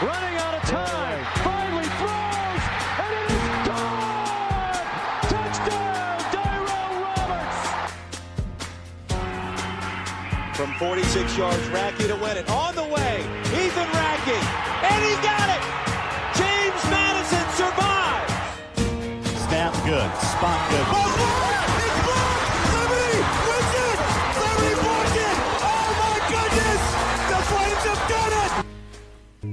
running out of time, finally throws, and it is gone! Touchdown, Tyrell Roberts! From 46 yards, Racky to win it. On the way, Ethan Racky, and he got it! James Madison survives! Snap good, spot good. Oh, it's blocked! Somebody wins it! Somebody blocked it! Oh my goodness! The Flames have done it!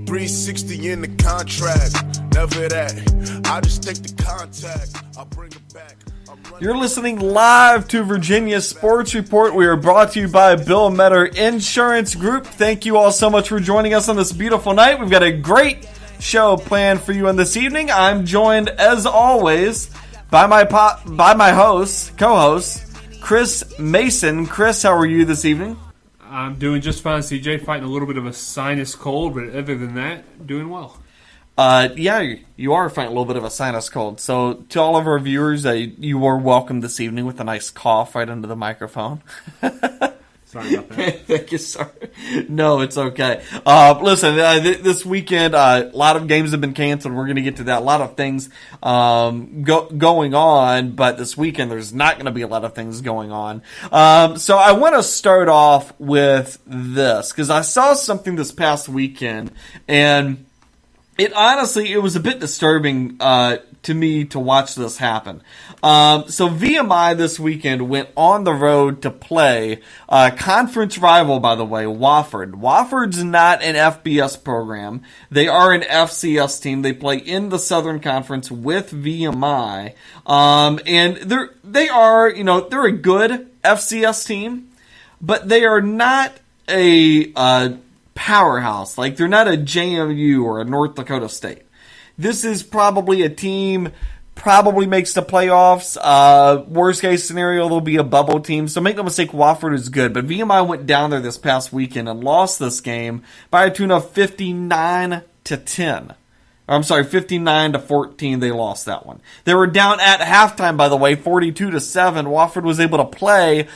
360 in the contract, never that. I just take the contact, I'll bring it back. You're listening live to Virginia Sports Report. We are brought to you by Bill Metter Insurance Group. Thank you all so much for joining us on this beautiful night. We've got a great show planned for you on this evening. I'm joined, as always, by my co-host, Chris Mason. Chris, how are you this evening? I'm doing just fine, CJ. Fighting a little bit of a sinus cold, but other than that, doing well. Yeah, you are fighting a little bit of a sinus cold. So to all of our viewers, you are welcome this evening with a nice cough right into the microphone. Sorry about that. Thank you, sir. No, it's okay. Listen, this weekend, a lot of games have been canceled. We're going to get to that. A lot of things going on, but this weekend there's not going to be a lot of things going on. So I want to start off with this, because I saw something this past weekend, and it was a bit disturbing to me to watch this happen. So VMI this weekend went on the road to play conference rival, by the way, Wofford. Wofford's not an FBS program. They are an FCS team. They play in the Southern Conference with VMI. And they're a good FCS team, but they are not a powerhouse. Like, they're not a JMU or a North Dakota State. This is probably a team, probably makes the playoffs. Worst case scenario, there'll be a bubble team. So make no mistake, Wofford is good. But VMI went down there this past weekend and lost this game by a tune of 59-10. I'm sorry, 59-14. They lost that one. They were down at halftime, by the way, 42-7. Wofford was able to play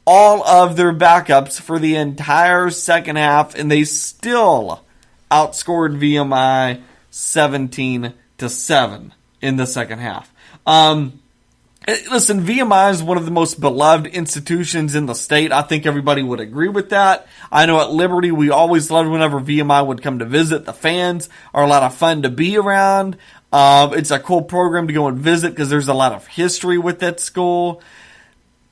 all of their backups for the entire second half, and they still outscored VMI 17-7 in the second half. Listen, VMI is one of the most beloved institutions in the state. I think everybody would agree with that. I know at Liberty, we always loved whenever VMI would come to visit. The fans are a lot of fun to be around. It's a cool program to go and visit because there's a lot of history with that school.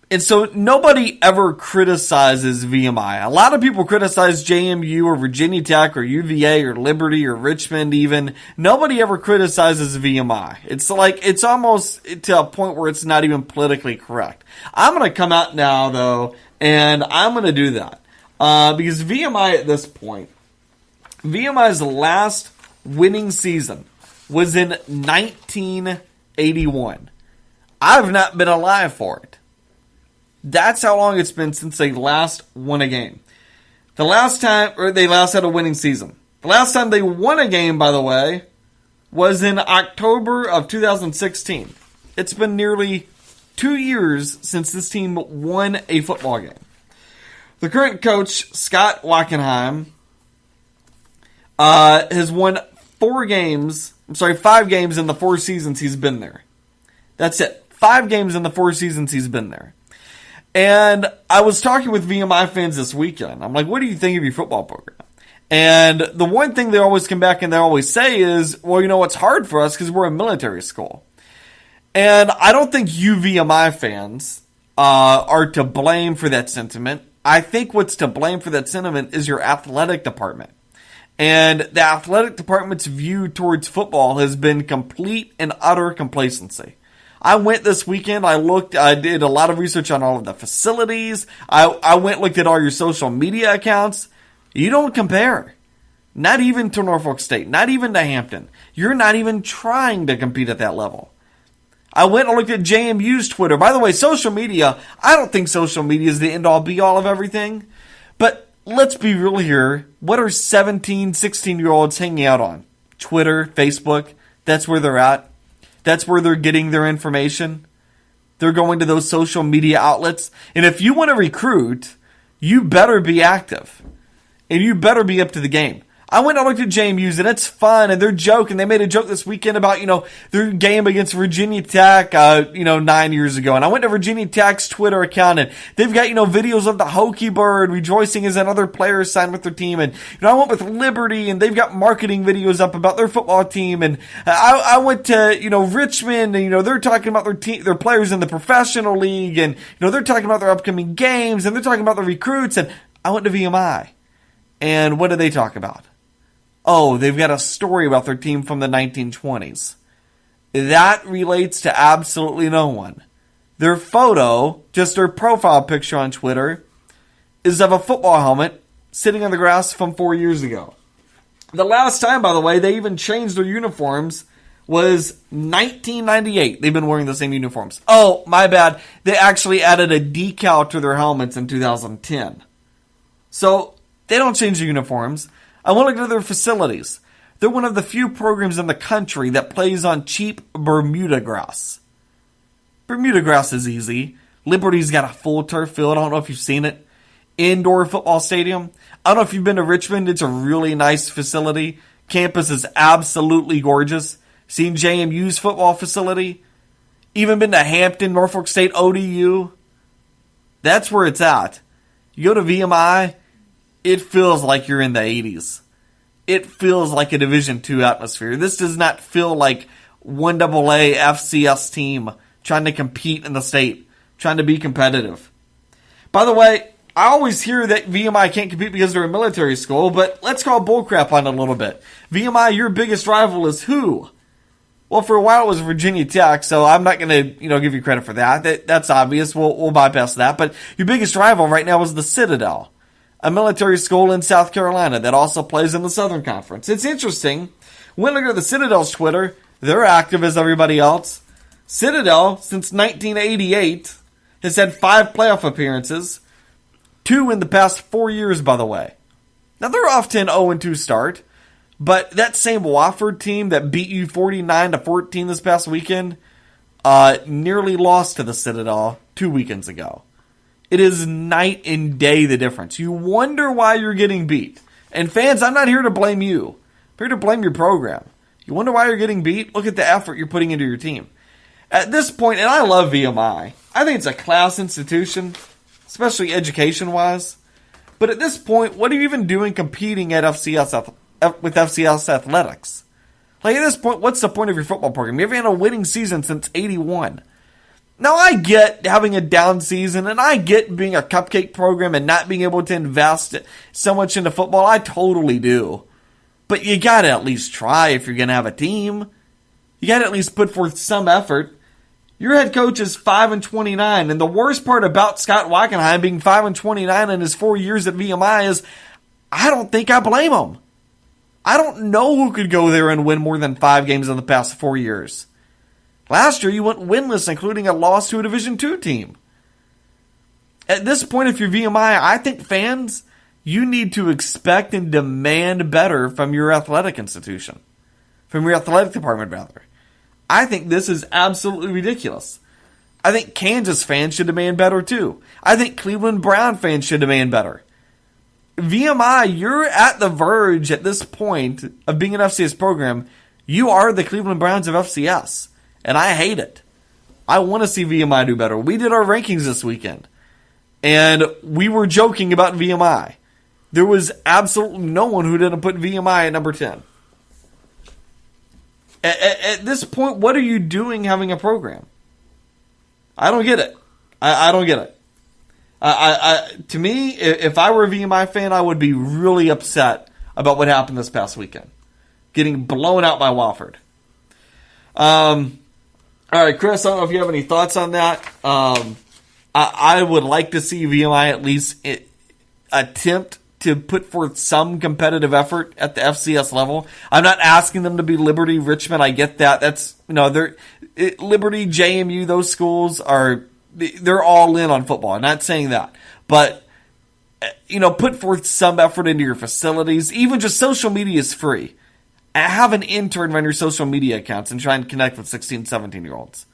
And so nobody ever criticizes VMI. A lot of people criticize JMU or Virginia Tech or UVA or Liberty or Richmond even. Nobody ever criticizes VMI. It's almost to a point where it's not even politically correct. I'm going to come out now, though, and I'm going to do that. Because VMI at this point, VMI's last winning season was in 1981. I've not been alive for it. That's how long it's been since they last won a game. They last had a winning season. The last time they won a game, by the way, was in October of 2016. It's been nearly 2 years since this team won a football game. The current coach, Scott Wackenheim, has won 5 games in the 4 seasons he's been there. That's it. 5 games in the 4 seasons he's been there. And I was talking with VMI fans this weekend. I'm like, what do you think of your football program? And the one thing they always come back and they always say is, well, it's hard for us because we're a military school. And I don't think you VMI fans are to blame for that sentiment. I think what's to blame for that sentiment is your athletic department. And the athletic department's view towards football has been complete and utter complacency. I went this weekend, I did a lot of research on all of the facilities. I went and looked at all your social media accounts. You don't compare. Not even to Norfolk State, not even to Hampton. You're not even trying to compete at that level. I went and looked at JMU's Twitter. By the way, social media, I don't think social media is the end-all be-all of everything. But let's be real here. What are 17, 16-year-olds hanging out on? Twitter, Facebook, that's where they're at. That's where they're getting their information. They're going to those social media outlets. And if you want to recruit, you better be active. And you better be up to the game. I went and looked at JMU's, and it's fun, and they're joking. They made a joke this weekend about, their game against Virginia Tech, 9 years ago. And I went to Virginia Tech's Twitter account, and they've got, videos of the Hokie Bird rejoicing as another player signed with their team. And, I went with Liberty, and they've got marketing videos up about their football team. And I went to, Richmond, and, they're talking about their players in the professional league, and, they're talking about their upcoming games, and they're talking about the recruits. And I went to VMI. And what do they talk about? Oh, they've got a story about their team from the 1920s. That relates to absolutely no one. Their photo, just their profile picture on Twitter, is of a football helmet sitting on the grass from 4 years ago. The last time, by the way, they even changed their uniforms was 1998. They've been wearing the same uniforms. Oh, my bad. They actually added a decal to their helmets in 2010. So, they don't change their uniforms. I want to look at their facilities. They're one of the few programs in the country that plays on cheap Bermuda grass. Bermuda grass is easy. Liberty's got a full turf field. I don't know if you've seen it. Indoor football stadium. I don't know if you've been to Richmond. It's a really nice facility. Campus is absolutely gorgeous. Seen JMU's football facility. Even been to Hampton, Norfolk State ODU. That's where it's at. You go to VMI, it feels like you're in the 80s. It feels like a Division II atmosphere. This does not feel like 1AA FCS team trying to compete in the state, trying to be competitive. By the way, I always hear that VMI can't compete because they're a military school, but let's call bullcrap on it a little bit. VMI, your biggest rival is who? Well, for a while it was Virginia Tech, so I'm not going to, give you credit for that. That's obvious. We'll bypass that. But your biggest rival right now is the Citadel, a military school in South Carolina that also plays in the Southern Conference. It's interesting. When I look at the Citadel's Twitter, they're active as everybody else. Citadel, since 1988, has had 5 playoff appearances, 2 in the past 4 years, by the way. Now, they're off to an 0-2 start, but that same Wofford team that beat you 49-14 this past weekend nearly lost to the Citadel 2 weekends ago. It is night and day the difference. You wonder why you're getting beat. And fans, I'm not here to blame you. I'm here to blame your program. You wonder why you're getting beat? Look at the effort you're putting into your team. At this point, and I love VMI. I think it's a class institution, especially education-wise. But at this point, what are you even doing competing at with FCS athletics? Like, at this point, what's the point of your football program? You haven't had a winning season since 81. Now, I get having a down season, and I get being a cupcake program and not being able to invest so much into football. I totally do. But you got to at least try if you're going to have a team. You got to at least put forth some effort. Your head coach is 5-29, and the worst part about Scott Wackenheim being 5-29 in his 4 years at VMI is I don't think I blame him. I don't know who could go there and win more than 5 games in the past 4 years. Last year, you went winless, including a loss to a Division II team. At this point, if you're VMI, I think fans, you need to expect and demand better from your athletic institution. From your athletic department, rather. I think this is absolutely ridiculous. I think Kansas fans should demand better, too. I think Cleveland Brown fans should demand better. VMI, you're at the verge at this point of being an FCS program. You are the Cleveland Browns of FCS. And I hate it. I want to see VMI do better. We did our rankings this weekend. And we were joking about VMI. There was absolutely no one who didn't put VMI at number 10. At this point, what are you doing having a program? I don't get it. I don't get it. To me, if I were a VMI fan, I would be really upset about what happened this past weekend. Getting blown out by Wofford. All right, Chris, I don't know if you have any thoughts on that. I would like to see VMI at least attempt to put forth some competitive effort at the FCS level. I'm not asking them to be Liberty, Richmond. I get that. That's, Liberty, JMU, those schools they're all in on football. I'm not saying that. But, put forth some effort into your facilities. Even just social media is free. Have an intern run your social media accounts and try and connect with 16, 17-year-olds.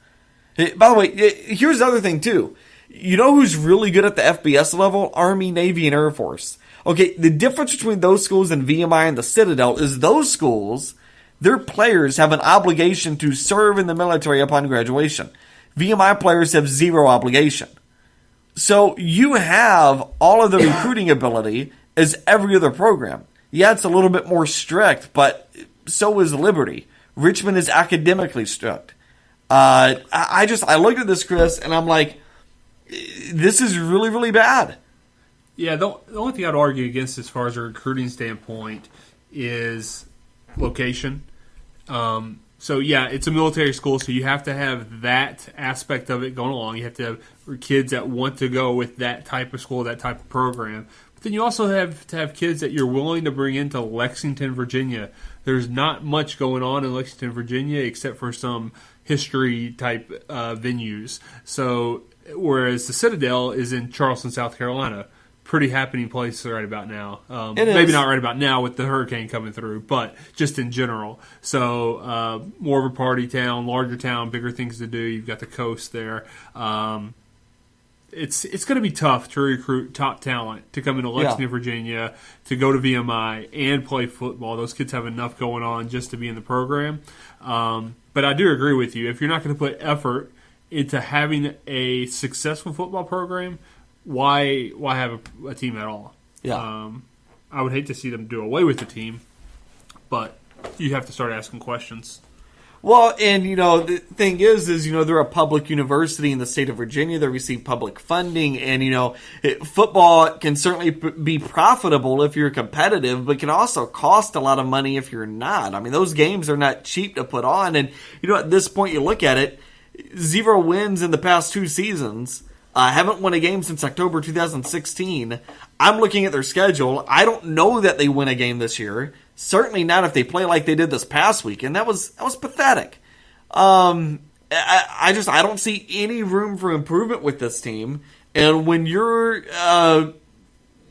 By the way, here's the other thing, too. You know who's really good at the FBS level? Army, Navy, and Air Force. Okay, the difference between those schools and VMI and the Citadel is those schools, their players have an obligation to serve in the military upon graduation. VMI players have zero obligation. So you have all of the recruiting ability as every other program. Yeah, it's a little bit more strict, but so is Liberty. Richmond is academically strict. I looked at this, Chris, and I'm like, this is really, really bad. Yeah, the only thing I'd argue against as far as a recruiting standpoint is location. So, yeah, it's a military school, so you have to have that aspect of it going along. You have to have kids that want to go with that type of school, that type of program. But then you also have to have kids that you're willing to bring into Lexington, Virginia. There's not much going on in Lexington, Virginia, except for some history-type venues. So, whereas the Citadel is in Charleston, South Carolina. Pretty happening place right about now. Maybe not right about now with the hurricane coming through, but just in general. So more of a party town, larger town, bigger things to do. You've got the coast there. It's going to be tough to recruit top talent to come into Lexington, Virginia, to go to VMI and play football. Those kids have enough going on just to be in the program. But I do agree with you. If you're not going to put effort into having a successful football program, why have a team at all? Yeah. I would hate to see them do away with the team, but you have to start asking questions. Well, and, the thing is, they're a public university in the state of Virginia. They receive public funding, and, football can certainly be profitable if you're competitive, but can also cost a lot of money if you're not. I mean, those games are not cheap to put on, and, at this point you look at it, 0 wins in the past 2 seasons. Haven't won a game since October 2016. I'm looking at their schedule. I don't know that they win a game this year. Certainly not if they play like they did this past weekend. That was pathetic. I don't see any room for improvement with this team. And when you're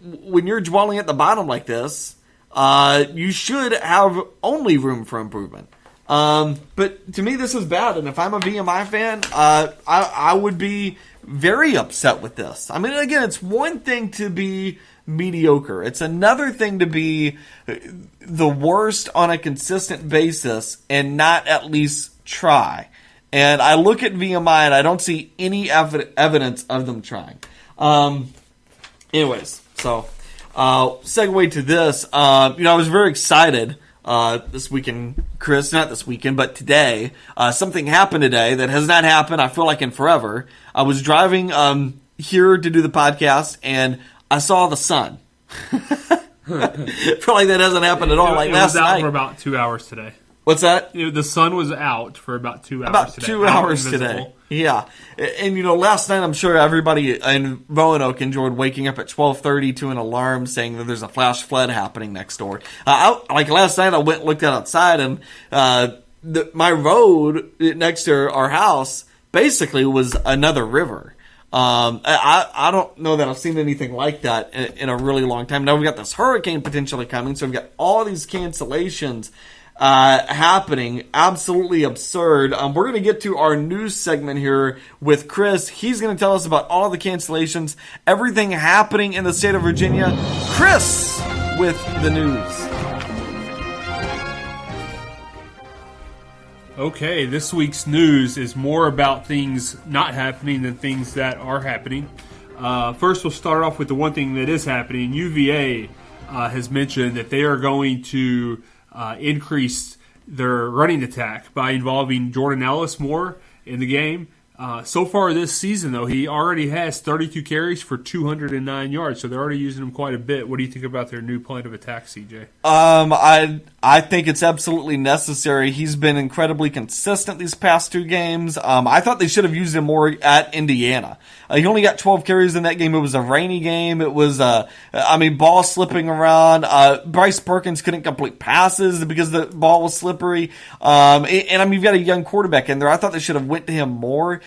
dwelling at the bottom like this, you should have only room for improvement. But to me, this is bad. And if I'm a VMI fan, I would be very upset with this. I mean, again, it's one thing to be mediocre. It's another thing to be the worst on a consistent basis and not at least try. And I look at VMI and I don't see any evidence of them trying. Anyways, so segue to this. I was very excited this weekend, Chris, not this weekend, but today. Something happened today that has not happened, I feel like, in forever. I was driving here to do the podcast, and I saw the sun. I feel like that hasn't happened at all. Like last night. It was out for about 2 hours today. What's that? The sun was out for about 2 hours about today. 2 hours today. Yeah. And, last night I'm sure everybody in Roanoke enjoyed waking up at 12:30 to an alarm saying that there's a flash flood happening next door. Like last night I went and looked outside, and my road next to our house basically was another river. I don't know that I've seen anything like that in a really long time. Now we've got this hurricane potentially coming, so we've got all these cancellations happening. Absolutely absurd. We're going to get to our news segment here with Chris. He's going to tell us about all of the cancellations, everything happening in the state of Virginia. Chris with the news. Okay, this week's news is more about things not happening than things that are happening. First, we'll start off with the one thing that is happening. UVA has mentioned that they are going to increase their running attack by involving Jordan Ellis more in the game. So far this season, though, he already has 32 carries for 209 yards, so they're already using him quite a bit. What do you think about their new plan of attack, CJ? I think it's absolutely necessary. He's been incredibly consistent these past 2 games. I thought they should have used him more at Indiana. He only got 12 carries in that game. It was a rainy game. It was, ball slipping around. Bryce Perkins couldn't complete passes because the ball was slippery. You've got a young quarterback in there. I thought they should have went to him more.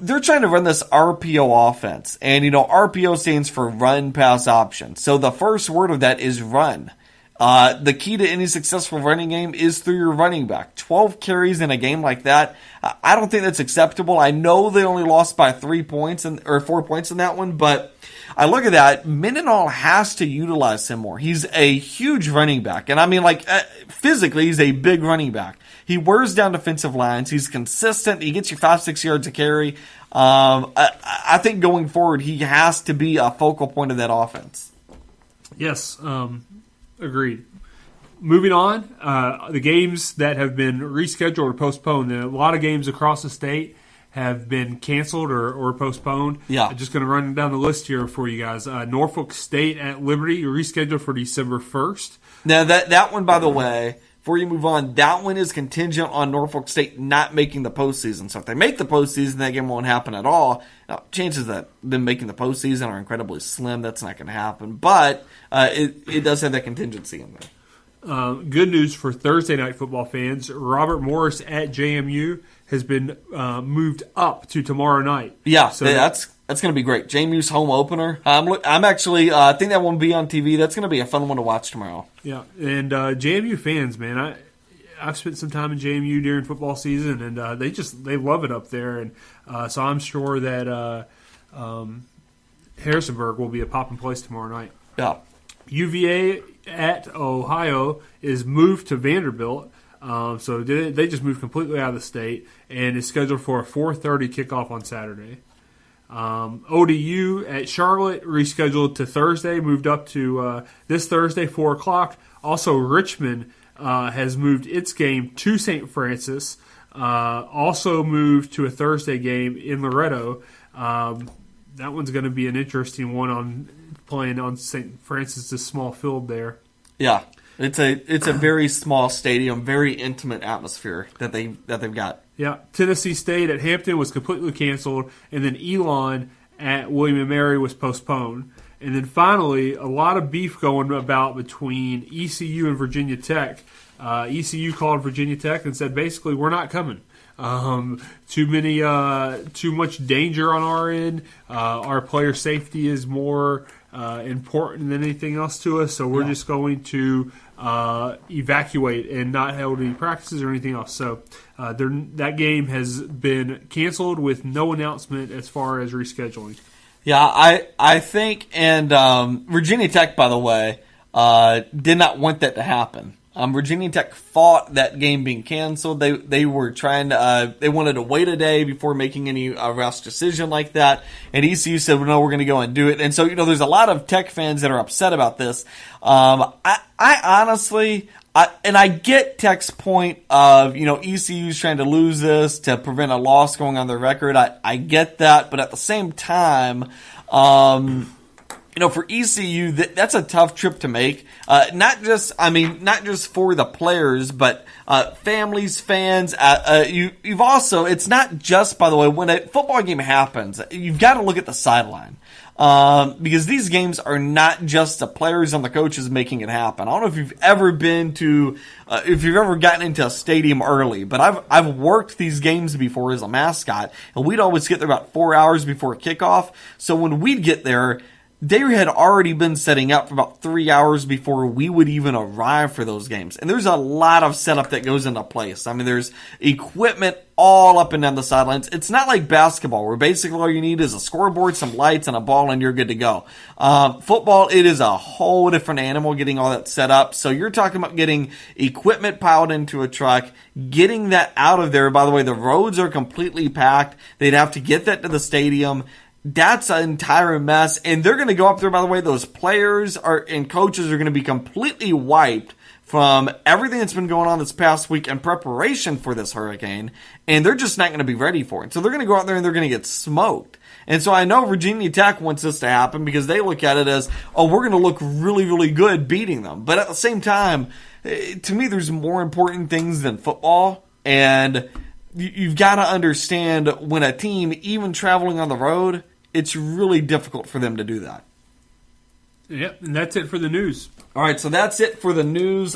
They're trying to run this RPO offense, and RPO stands for run pass option. So the first word of that is run. The key to any successful running game is through your running back. 12 carries in a game like that, I don't think that's acceptable. I know they only lost by 4 points in that one, but I look at that. Mendenhall has to utilize him more. He's a huge running back, and I mean, physically, he's a big running back. He wears down defensive lines. He's consistent. He gets you 5-6 yards a carry. I think going forward, he has to be a focal point of that offense. Yes, agreed. Moving on, the games that have been rescheduled or postponed. A lot of games across the state have been canceled or postponed. Yeah. I'm just going to run down the list here for you guys. Norfolk State at Liberty rescheduled for December 1st. Now, that one, by the way, before you move on, that one is contingent on Norfolk State not making the postseason. So if they make the postseason, that game won't happen at all. Now, chances that them making the postseason are incredibly slim. That's not going to happen. But it does have that contingency in there. Good news for Thursday night football fans. Robert Morris at JMU has been moved up to tomorrow night. Yeah, so that's going to be great. JMU's home opener. I'm actually I think that won't be on TV. That's going to be a fun one to watch tomorrow. Yeah, and JMU fans, man, I've spent some time in JMU during football season, and they love it up there, and so I'm sure that Harrisonburg will be a popping place tomorrow night. Yeah. UVA at Ohio is moved to Vanderbilt. So they just moved completely out of the state and is scheduled for a 4:30 kickoff on Saturday. ODU at Charlotte rescheduled to Thursday, moved up to this Thursday, 4 o'clock. Also, Richmond has moved its game to St. Francis, also moved to a Thursday game in Loretto. That one's going to be an interesting one on playing on St. Francis' small field there. Yeah. It's a very small stadium, very intimate atmosphere that they've got. Yeah, Tennessee State at Hampton was completely canceled, and then Elon at William & Mary was postponed. And then finally, a lot of beef going about between ECU and Virginia Tech. ECU called Virginia Tech and said, basically, we're not coming. Too much danger on our end. Our player safety is more important than anything else to us, so we're just going to evacuate and not hold any practices or anything else. So that game has been canceled with no announcement as far as rescheduling. Yeah, I think, and Virginia Tech, by the way, did not want that to happen. Virginia Tech fought that game being canceled. They were trying to they wanted to wait a day before making any rash decision like that. And ECU said, well, no, we're going to go and do it. And so, there's a lot of Tech fans that are upset about this. I honestly, I get Tech's point of, ECU's trying to lose this to prevent a loss going on their record. I get that. But at the same time, for ECU, that's a tough trip to make. Not just for the players, but families, fans. You've also, it's not just, by the way, when a football game happens, you've got to look at the sideline. Because these games are not just the players and the coaches making it happen. I don't know if you've ever been to, if you've ever gotten into a stadium early, but I've worked these games before as a mascot, and we'd always get there about 4 hours before kickoff. So when we'd get there, they had already been setting up for about 3 hours before we would even arrive for those games. And there's a lot of setup that goes into place. I mean, there's equipment all up and down the sidelines. It's not like basketball, where basically all you need is a scoreboard, some lights, and a ball, and you're good to go. Football, it is a whole different animal getting all that set up. So you're talking about getting equipment piled into a truck, getting that out of there. By the way, the roads are completely packed. They'd have to get that to the stadium. That's an entire mess, and they're going to go up there, by the way, those players and coaches are going to be completely wiped from everything that's been going on this past week in preparation for this hurricane, and they're just not going to be ready for it. So they're going to go out there and they're going to get smoked. And so I know Virginia Tech wants this to happen because they look at it as, we're going to look really, really good beating them. But at the same time, to me, there's more important things than football, and you've got to understand when a team, even traveling on the road, it's really difficult for them to do that. Yep, and that's it for the news. All right, so that's it for the news.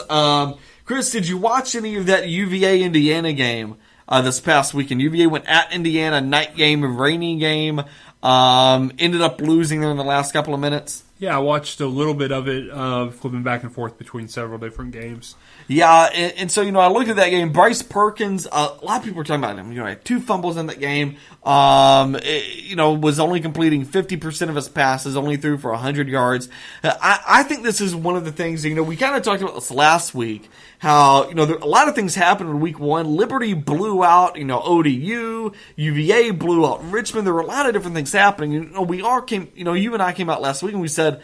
Chris, did you watch any of that UVA-Indiana game this past weekend? UVA went at Indiana, night game, rainy game, ended up losing there in the last couple of minutes. Yeah, I watched a little bit of it, flipping back and forth between several different games. Yeah, and so, I looked at that game. Bryce Perkins, a lot of people are talking about him. He had 2 fumbles in that game. Was only completing 50% of his passes, only threw for 100 yards. I think this is one of the things, we kind of talked about this last week, how, a lot of things happened in week 1. Liberty blew out, ODU. UVA blew out Richmond. There were a lot of different things happening. You and I came out last week and we said,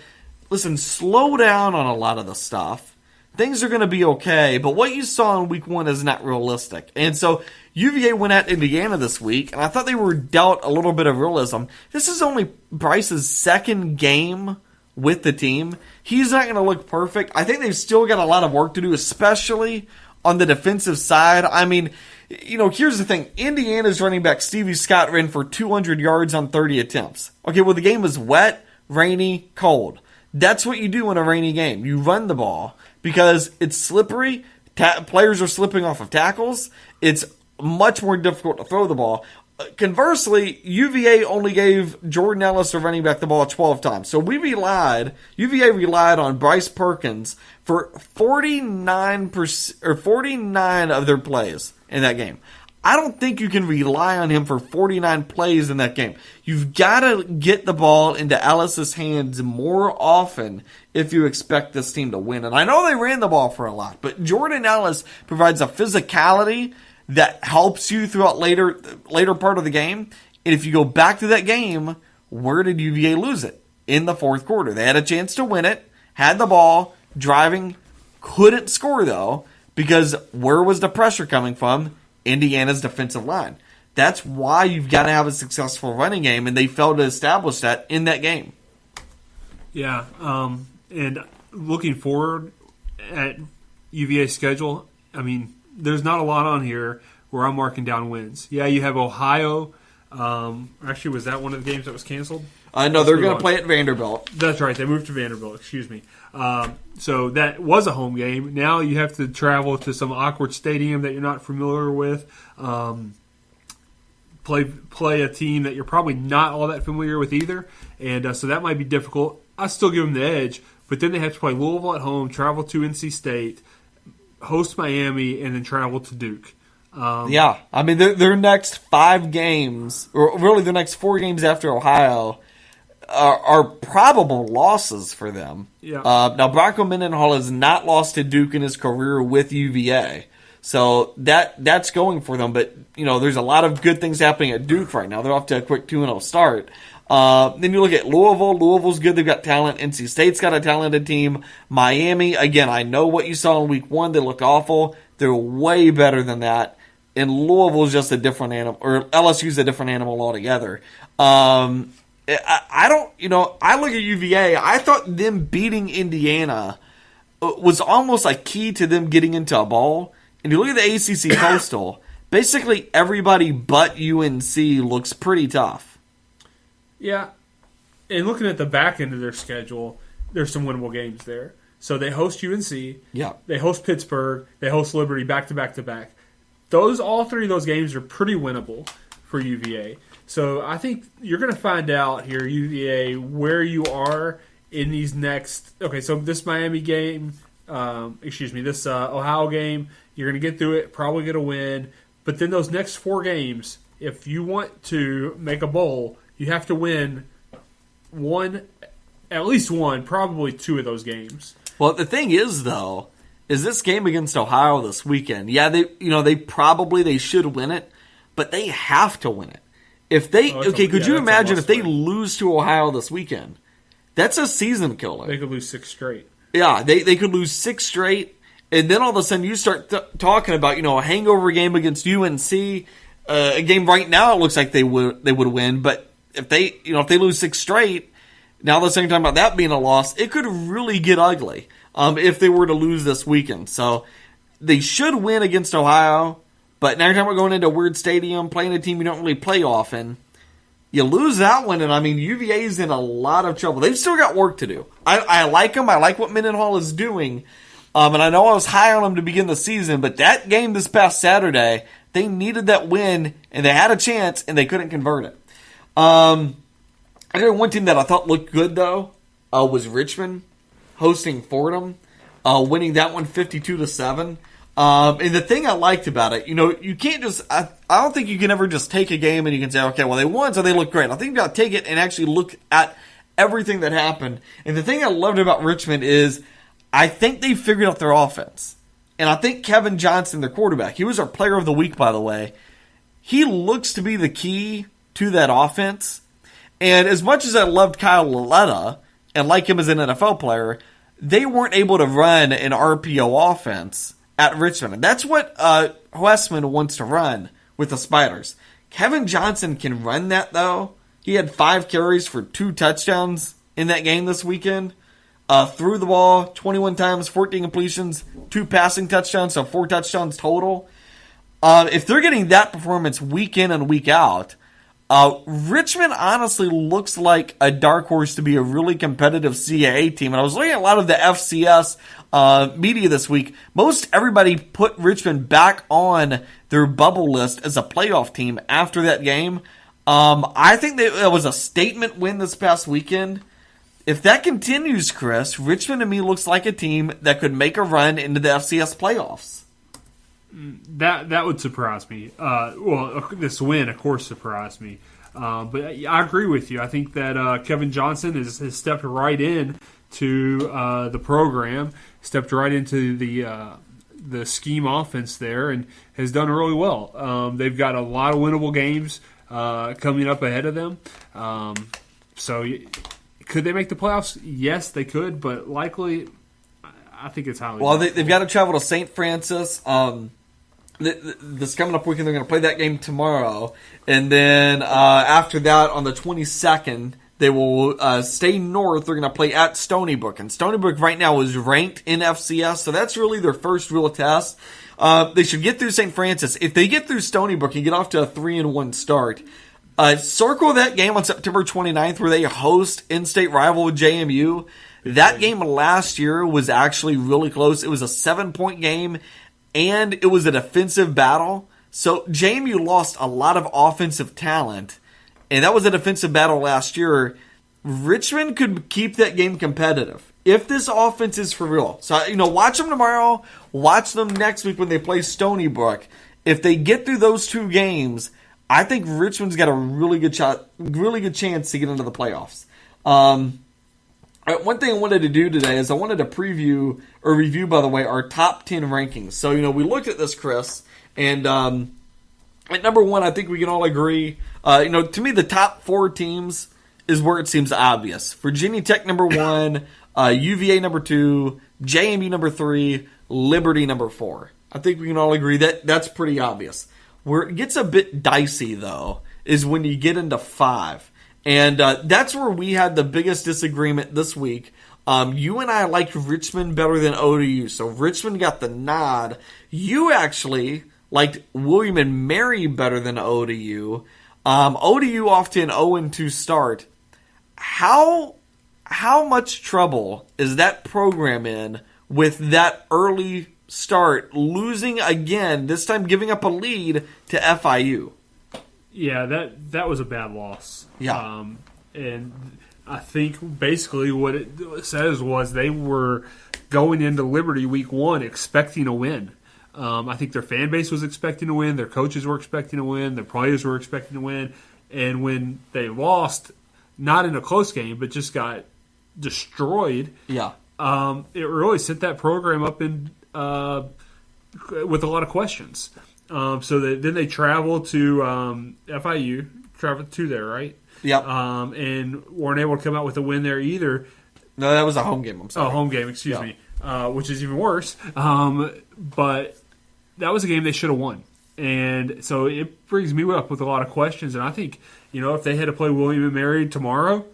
listen, slow down on a lot of the stuff. Things are going to be okay, but what you saw in week 1 is not realistic. And so UVA went at Indiana this week, and I thought they were dealt a little bit of realism. This is only Bryce's 2nd game with the team. He's not going to look perfect. I think they've still got a lot of work to do, especially on the defensive side. I mean, here's the thing. Indiana's running back Stevie Scott ran for 200 yards on 30 attempts. Okay, well, the game was wet, rainy, cold. That's what you do in a rainy game. You run the ball. Because it's slippery, players are slipping off of tackles, it's much more difficult to throw the ball. Conversely, UVA only gave Jordan Ellis, the running back, the ball 12 times. So UVA relied on Bryce Perkins for 49 of their plays in that game. I don't think you can rely on him for 49 plays in that game. You've got to get the ball into Ellis's hands more often if you expect this team to win. And I know they ran the ball for a lot, but Jordan Ellis provides a physicality that helps you throughout later part of the game. And if you go back to that game, where did UVA lose it? In the 4th quarter. They had a chance to win it, had the ball, driving, couldn't score though, because where was the pressure coming from? Indiana's defensive line. That's why you've got to have a successful running game, and they failed to establish that in that game. Yeah, and looking forward at UVA's schedule, I mean, there's not a lot on here where I'm marking down wins. Yeah, you have Ohio. Actually, was that one of the games that was canceled? No, they're going to play at Vanderbilt. That's right. They moved to Vanderbilt. Excuse me. So that was a home game. Now you have to travel to some awkward stadium that you're not familiar with. Play a team that you're probably not all that familiar with either. And so that might be difficult. I still give them the edge. But then they have to play Louisville at home, travel to NC State, host Miami, and then travel to Duke. Yeah. I mean, their next 5 games, or really their next 4 games after Ohio, are probable losses for them. Yeah. Now, Bronco Mendenhall has not lost to Duke in his career with UVA. So that's going for them. But, there's a lot of good things happening at Duke right now. They're off to a quick 2-0 start. Then you look at Louisville. Louisville's good. They've got talent. NC State's got a talented team. Miami, again, I know what you saw in week 1. They looked awful. They're way better than that. And Louisville's just a different animal, or LSU's a different animal altogether. I look at UVA. I thought them beating Indiana was almost like key to them getting into a bowl. And you look at the ACC Coastal, basically everybody but UNC looks pretty tough. Yeah. And looking at the back end of their schedule, there's some winnable games there. So they host UNC. Yeah. They host Pittsburgh. They host Liberty back to back to back. All 3 of those games are pretty winnable for UVA. So I think you're going to find out here, UVA, where you are in these next. Okay, so this Miami game, this Ohio game, you're going to get through it, probably get a win. But then those next 4 games, if you want to make a bowl, you have to win at least one, probably 2 of those games. Well, the thing is, though, is this game against Ohio this weekend. Yeah, they should win it, but they have to win it. If they could you imagine if they lose to Ohio this weekend? That's a season killer. They could lose 6 straight. Yeah, they could lose 6 straight, and then all of a sudden you start talking about a hangover game against UNC, a game right now it looks like they would win, but if they lose 6 straight, now the same time about that being a loss, it could really get ugly if they were to lose this weekend. So they should win against Ohio. But now we're going into a weird stadium, playing a team you don't really play often. You lose that one, and UVA's in a lot of trouble. They've still got work to do. I like them. I like what Mendenhall is doing. And I know I was high on them to begin the season, but that game this past Saturday, they needed that win, and they had a chance, and they couldn't convert it. I got one team that I thought looked good, though, was Richmond hosting Fordham, winning that one 52-7. And the thing I liked about it, you can't just, I don't think you can ever just take a game and you can say, okay, well, they won, so they look great. I think you got to take it and actually look at everything that happened. And the thing I loved about Richmond is I think they figured out their offense. And I think Kevin Johnson, their quarterback, he was our player of the week, by the way. He looks to be the key to that offense. And as much as I loved Kyle Laletta and like him as an NFL player, they weren't able to run an RPO offense at Richmond. And that's what Westman wants to run with the Spiders. Kevin Johnson can run that, though. He had 5 carries for 2 touchdowns in that game this weekend. Threw the ball 21 times, 14 completions, 2 passing touchdowns, so 4 touchdowns total. If they're getting that performance week in and week out, Richmond honestly looks like a dark horse to be a really competitive CAA team. And I was looking at a lot of the FCS media this week. Most everybody put Richmond back on their bubble list as a playoff team after that game. I think that it was a statement win this past weekend. If that continues, Chris, Richmond to me looks like a team that could make a run into the FCS playoffs. That would surprise me. This win, of course, surprised me. But I agree with you. I think that Kevin Johnson has stepped right in to the program, stepped right into the scheme offense there, and has done really well. They've got a lot of winnable games coming up ahead of them. So could they make the playoffs? Yes, they could, but likely, I think it's highly. Well, they've got to travel to St. Francis. This coming up weekend, they're going to play that game tomorrow. And then after that, on the 22nd, they will stay north. They're going to play at Stony Brook. And Stony Brook right now is ranked in FCS, so that's really their first real test. They should get through St. Francis. If they get through Stony Brook and get off to a 3-1 start, circle that game on September 29th where they host in-state rival JMU. That game last year was actually really close. It was a 7-point game, and it was a defensive battle. So JMU lost a lot of offensive talent, and that was a defensive battle last year. Richmond could keep that game competitive if this offense is for real. So, watch them tomorrow. Watch them next week when they play Stony Brook. If they get through those 2 games, I think Richmond's got a really good chance to get into the playoffs. One thing I wanted to do today is I wanted to review, by the way, our top 10 rankings. So, we looked at this, Chris, and at number 1, I think we can all agree. To me, the top 4 teams is where it seems obvious. Virginia Tech, number 1, UVA, number 2, JMU, number 3, Liberty, number 4. I think we can all agree that that's pretty obvious. Where it gets a bit dicey, though, is when you get into 5. And that's where we had the biggest disagreement this week. You and I liked Richmond better than ODU, so Richmond got the nod. You actually liked William and Mary better than ODU. ODU off to an 0-2 start. How much trouble is that program in with that early start, losing again, this time giving up a lead to FIU? Yeah, that was a bad loss. Yeah. And I think basically what it says was they were going into Liberty week 1 expecting a win. I think their fan base was expecting to win. Their coaches were expecting to win. Their players were expecting to win. And when they lost, not in a close game, but just got destroyed, yeah, it really set that program up in with a lot of questions. So then they traveled to FIU, traveled to there, right? Yep. And weren't able to come out with a win there either. No, that was a home game. I'm sorry. Oh, home game, excuse me, which is even worse. But that was a game they should have won. And so it brings me up with a lot of questions. And I think, if they had to play William and Mary tomorrow,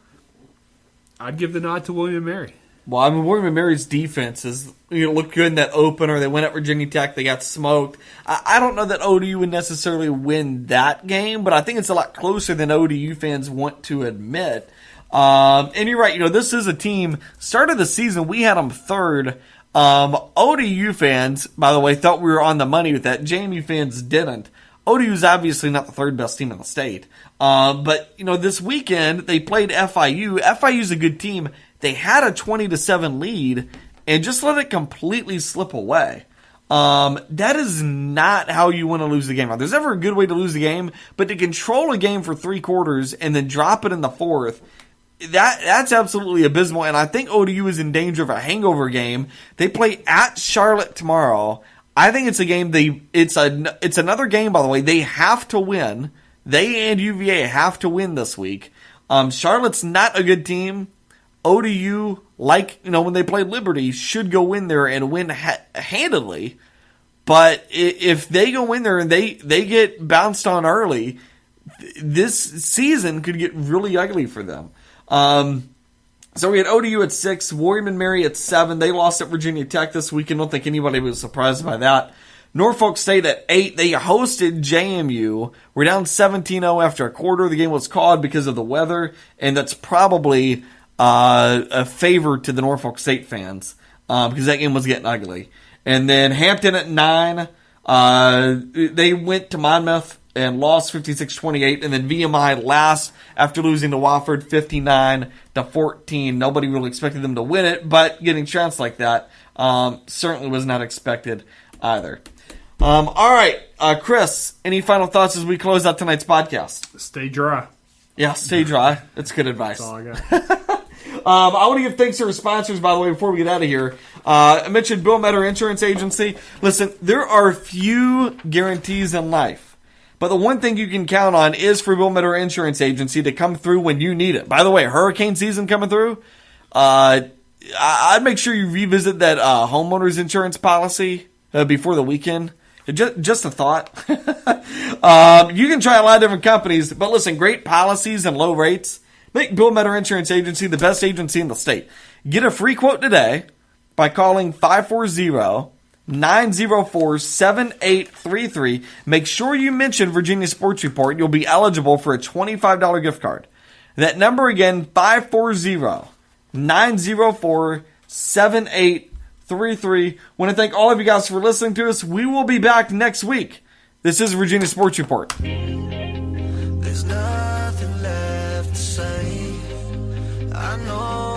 I'd give the nod to William and Mary. Well, William and Mary's defense looked good in that opener. They went at Virginia Tech. They got smoked. I don't know that ODU would necessarily win that game, but I think it's a lot closer than ODU fans want to admit. And you're right. This is a team. Start of the season, we had them 3rd. ODU fans, by the way, thought we were on the money with that. JMU fans didn't. ODU is obviously not the 3rd best team in the state. But this weekend they played FIU. FIU's a good team. they had a 20-7 lead and just let it completely slip away. That is not how you want to lose the game. Now, there's never a good way to lose the game, but to control a game for 3 quarters and then drop it in the 4th, that's absolutely abysmal. And I think ODU is in danger of a hangover game. They play at Charlotte tomorrow. I think it's a game it's another game, by the way, they have to win. They and UVA have to win this week. Charlotte's not a good team. ODU, when they play Liberty, should go in there and win handedly. But if they go in there and they get bounced on early, this season could get really ugly for them. So we had ODU at 6, William & Mary at 7. They lost at Virginia Tech this week. I don't think anybody was surprised by that. Norfolk State at 8. They hosted JMU. We're down 17-0 after a quarter. The game was called because of the weather, and that's probably a favor to the Norfolk State fans because that game was getting ugly. And then Hampton at 9. They went to Monmouth and lost 56-28, and then VMI last after losing to Wofford 59-14. Nobody really expected them to win it, but getting trounced like that certainly was not expected either. All right, Chris, any final thoughts as we close out tonight's podcast? Stay dry. Yeah, stay dry. That's good advice. That's all I got. I want to give thanks to our sponsors, by the way, before we get out of here. I mentioned Bill Metter Insurance Agency. Listen, there are few guarantees in life. But the one thing you can count on is for Bill Metter Insurance Agency to come through when you need it. By the way, hurricane season coming through. I'd make sure you revisit that homeowner's insurance policy before the weekend. Just a thought. You can try a lot of different companies, but listen, great policies and low rates make Bill Metter Insurance Agency the best agency in the state. Get a free quote today by calling 540-904-7833. Make sure you mention Virginia Sports Report. You'll be eligible for a $25 gift card. That number again, 540-904-7833. Want to thank all of you guys for listening to us. We will be back next week. This is Virginia Sports Report. There's nothing left to say. I know